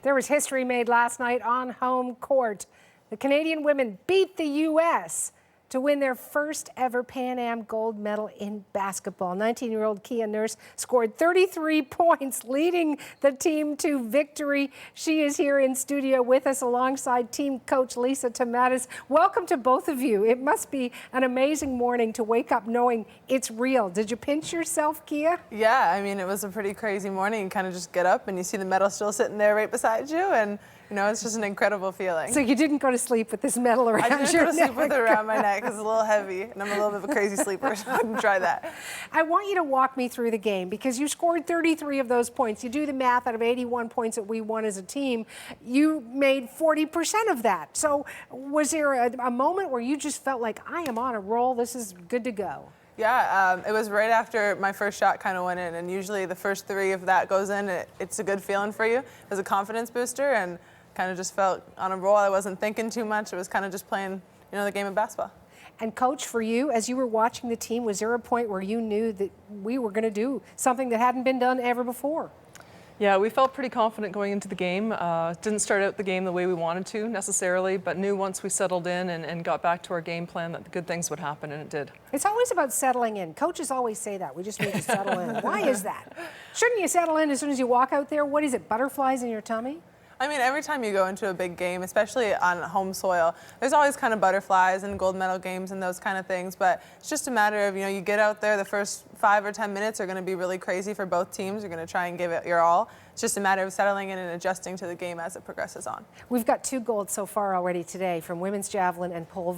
There was history made last night on home court. The Canadian women beat the U.S. to win their first ever Pan Am gold medal in basketball. 19-year-old Keon Nurse scored 33 points, leading the team to victory. She is here in studio with us alongside team coach Lisa Tomatis. Welcome to both of you. It must be an amazing morning to wake up knowing it's real. Did you pinch yourself, Kia? Yeah, I mean, it was a pretty crazy morning. You kind of just get up and you see the medal still sitting there right beside you, and you know, it's just an incredible feeling. So you didn't go to sleep with this medal around your neck? I didn't go to sleep with it around my neck because it's a little heavy, and I'm a little bit of a crazy sleeper, so I didn't try that. I want you to walk me through the game because you scored 33 of those points. You do the math, out of 81 points that we won as a team, you made 40% of that. So was there a moment where you just felt like, I am on a roll, this is good to go? Yeah, it was right after my first shot kind of went in, and usually the first three, if that goes in, it's a good feeling for you. It was a confidence booster, and kind of just felt on a roll. I wasn't thinking too much. It was kind of just playing, you know, the game of basketball. And coach, for you, as you were watching the team, was there a point where you knew that we were going to do something that hadn't been done ever before? Yeah, we felt pretty confident going into the game. Didn't start out the game the way we wanted to necessarily, but knew once we settled in and got back to our game plan that the good things would happen, and it did. It's always about settling in. Coaches always say that. We just need to settle in. Why is that? Shouldn't you settle in as soon as you walk out there? What is it, butterflies in your tummy? I mean, every time you go into a big game, especially on home soil, there's always kind of butterflies and gold medal games and those kind of things, but it's just a matter of, you know, you get out there, the first 5 or 10 minutes are going to be really crazy for both teams. You're going to try and give it your all. It's just a matter of settling in and adjusting to the game as it progresses on. We've got 2 golds so far already today from women's javelin and pole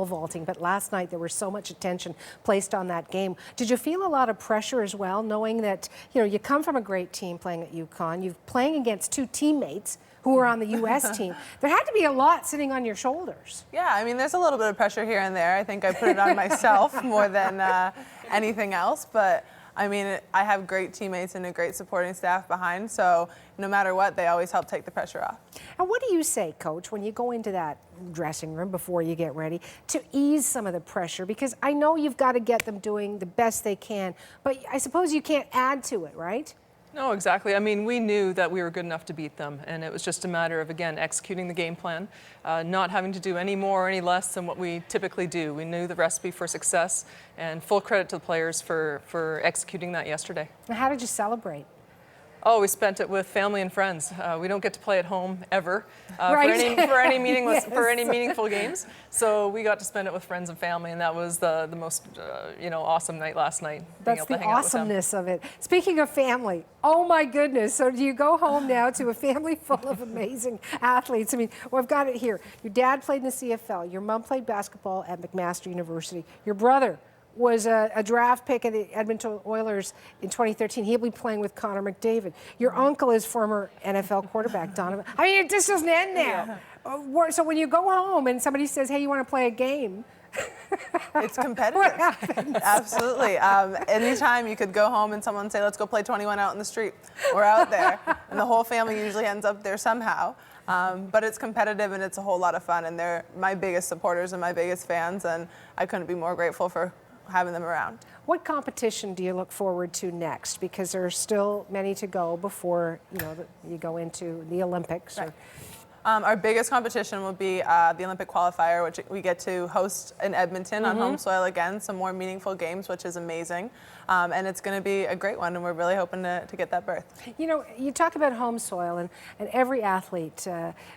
vaulting, but last night there was so much attention placed on that game. Did you feel a lot of pressure as well, knowing that, you know, you come from a great team playing at UConn, you're playing against 2 teammates who were on the U.S. team. There had to be a lot sitting on your shoulders. Yeah, I mean, there's a little bit of pressure here and there. I think I put it on myself more than anything else, but I mean, I have great teammates and a great supporting staff behind, so no matter what, they always help take the pressure off. And what do you say, Coach, when you go into that dressing room before you get ready to ease some of the pressure? Because I know you've got to get them doing the best they can, but I suppose you can't add to it, right? No, exactly. I mean, we knew that we were good enough to beat them, and it was just a matter of, again, executing the game plan, not having to do any more or any less than what we typically do. We knew the recipe for success, and full credit to the players for executing that yesterday. Now, how did you celebrate? Oh, we spent it with family and friends. We don't get to play at home ever right. for any meaningless Yes. for any meaningful games. So we got to spend it with friends and family, and that was the most you know, awesome night last night. That's the awesomeness of it. Speaking of family, oh my goodness! So do you go home now to a family full of amazing athletes? I mean, well, I've got it here. Your dad played in the CFL. Your mom played basketball at McMaster University. Your brother was a draft pick of the Edmonton Oilers in 2013. He'll be playing with Connor McDavid. Your uncle is former NFL quarterback Donovan. I mean, it just doesn't end there. Yeah. So when you go home and somebody says, hey, you want to play a game? It's competitive. What happens? Absolutely. Anytime you could go home and someone say, let's go play 21 out in the street or out there, and the whole family usually ends up there somehow. But it's competitive and it's a whole lot of fun, and they're my biggest supporters and my biggest fans, and I couldn't be more grateful for having them around. What competition do you look forward to next? Because there are still many to go before, you know, you go into the Olympics. Right. Our biggest competition will be the Olympic Qualifier, which we get to host in Edmonton on home soil again, some more meaningful games, which is amazing. And it's going to be a great one, and we're really hoping to get that berth. You know, you talk about home soil, and every athlete,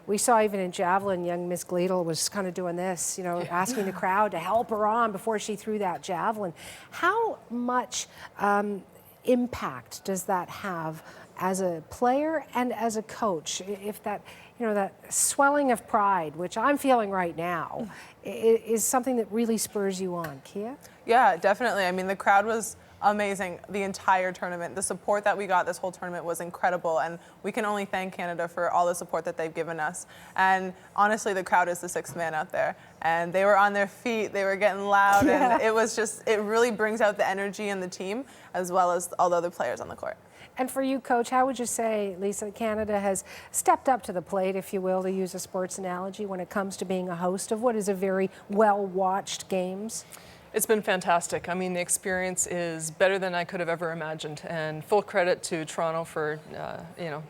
we saw even in javelin, young Miss Gleadle was kind of doing this, you know, asking the crowd to help her on before she threw that javelin. How much impact does that have as a player and as a coach, if that, you know, that swelling of pride, which I'm feeling right now, is something that really spurs you on? Kia? Yeah, definitely. I mean, the crowd was amazing the entire tournament. The support that we got this whole tournament was incredible, and we can only thank Canada for all the support that they've given us. And honestly, the crowd is the sixth man out there, and they were on their feet, they were getting loud, and it was just, it really brings out the energy in the team as well as all the other players on the court. And for you, Coach, how would you say, Lisa, Canada has stepped up to the plate, if you will, to use a sports analogy, when it comes to being a host of what is a very well-watched games? It's been fantastic. I mean, the experience is better than I could have ever imagined, and full credit to Toronto for, you know,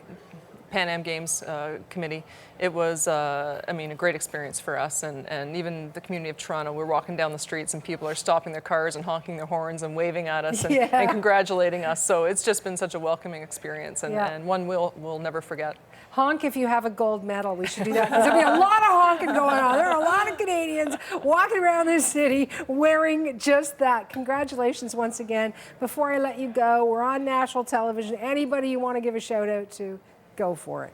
Pan Am Games committee. It was, I mean, a great experience for us, and even the community of Toronto. We're walking down the streets and people are stopping their cars and honking their horns and waving at us and congratulating us. So it's just been such a welcoming experience, and one we'll never forget. Honk if you have a gold medal. We should do that. There'll be a lot of honking going on. There are a lot of Canadians walking around this city wearing just that. Congratulations once again. Before I let you go, we're on national television. Anybody you want to give a shout out to, go for it.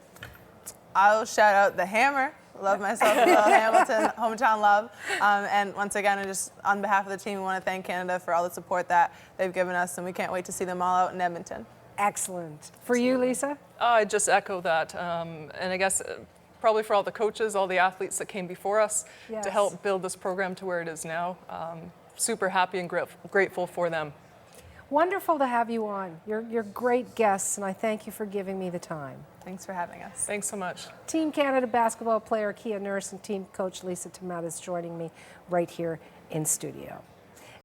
I'll shout out the Hammer. Love myself a little Hamilton, hometown love. And once again, just on behalf of the team, we want to thank Canada for all the support that they've given us, and we can't wait to see them all out in Edmonton. Excellent. For you, Lisa? I just echo that. And I guess probably for all the coaches, all the athletes that came before us to help build this program to where it is now. Super happy and grateful for them. Wonderful to have you on. You're great guests, and I thank you for giving me the time. Thanks for having us. Thanks so much. Team Canada basketball player Keon Nurse and team coach Lisa Tomatis joining me right here in studio.